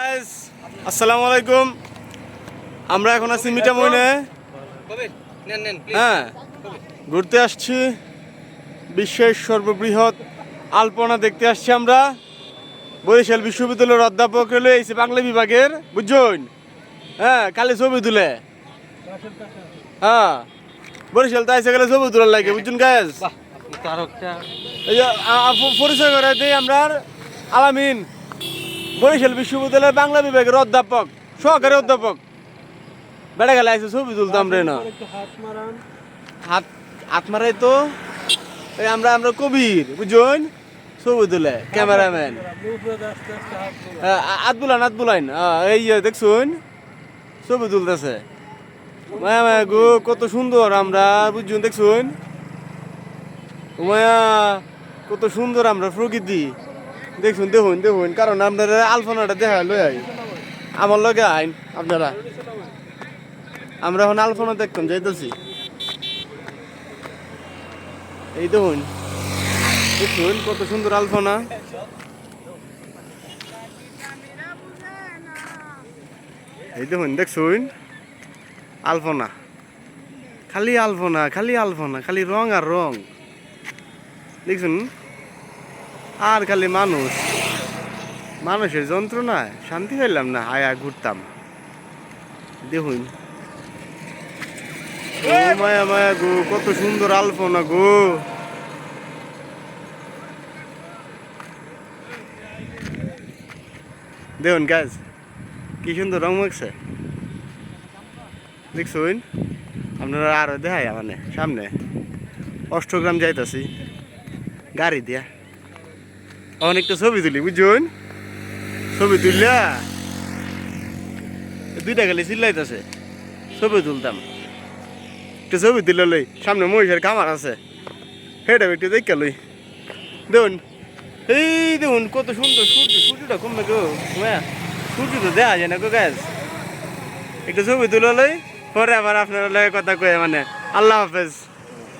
আসসালামু আলাইকুম। আমরা এখন আছি মিঠামইনে। হ্যাঁ, ঘুরতে আসছি। বিশ্বের সর্ববৃহৎ আলপনা দেখতে আসছি আমরা। বরিশাল বিশ্ববিদ্যালয়ের অধ্যাপক রয়েছে বাংলা বিভাগের, বুঝছেন? হ্যাঁ, কালি ছবি তুলে। হ্যাঁ, বরিশাল তো এসে গেলে ছবি তোলার লাগে, বুঝছেন গাইজ? এই যে পরিচয় করে দিই, আমরা আলামিন, বরিশাল বিশ্ববিদ্যালয়ের বাংলা বিভাগের অধ্যাপক, সহকারী অধ্যাপক। বেড়া গেলে আছে ছবি তুলতাম রে না। হাত হাত মারাই তো আমরা কবির, বুঝছেন? ছবি তুলে ক্যামেরাম্যান। হাত বুলাইন এই যে দেখছুন ছবি তুলতেছে। মায়া মায়া গো, কত সুন্দর আমরা, বুঝছেন? দেখছুন মায়া, কত সুন্দর আমরা প্রকৃতি। দেখুন দেখুন দেখুন, কারণ আপনারা আলপনাটা দেখা লই আমার লগে আইন আপনারা। আমরা এখন আলপনা দেখতাম যাইতেছি। এই দেখুন দেখুন কত সুন্দর আলপনা। এই দেখুন দেখছুন আলপনা, খালি আলপনা, খালি আলপনা, খালি রং আর রং। দেখছুন, আর খালি মানুষ, মানুষের যন্ত্রণায় শান্তি পাইলাম না। আয়া ঘুরতাম, দেখুন ও মায়া মায়া গো, কত সুন্দর আলপনা গো। দেখুন গাছ কি সুন্দর রং মাখছে, দেখছুন? আপনারা আরো দেখাই মানে সামনে অষ্টগ্রাম যাইতাছি গাড়ি দিয়া। অনেকটা ছবি তুলি, বুঝছেন? ছবি তুললা দুইটা গেলে চিল্লাইতেছে, ছবি তুলতাম। একটা ছবি তুলে লই, সামনে মহিষের কামার আছে, সেটা একটু দেখে লই। দেখুন এই দেখুন কত সুন্দর সূর্য, সূর্যটা কমবে গো। সূর্য তো দেখা যায় না গো গাছ। একটা ছবি তুলে লই, পরে আবার আপনার লগে কথা কয়ে মানে। আল্লাহ হাফেজ।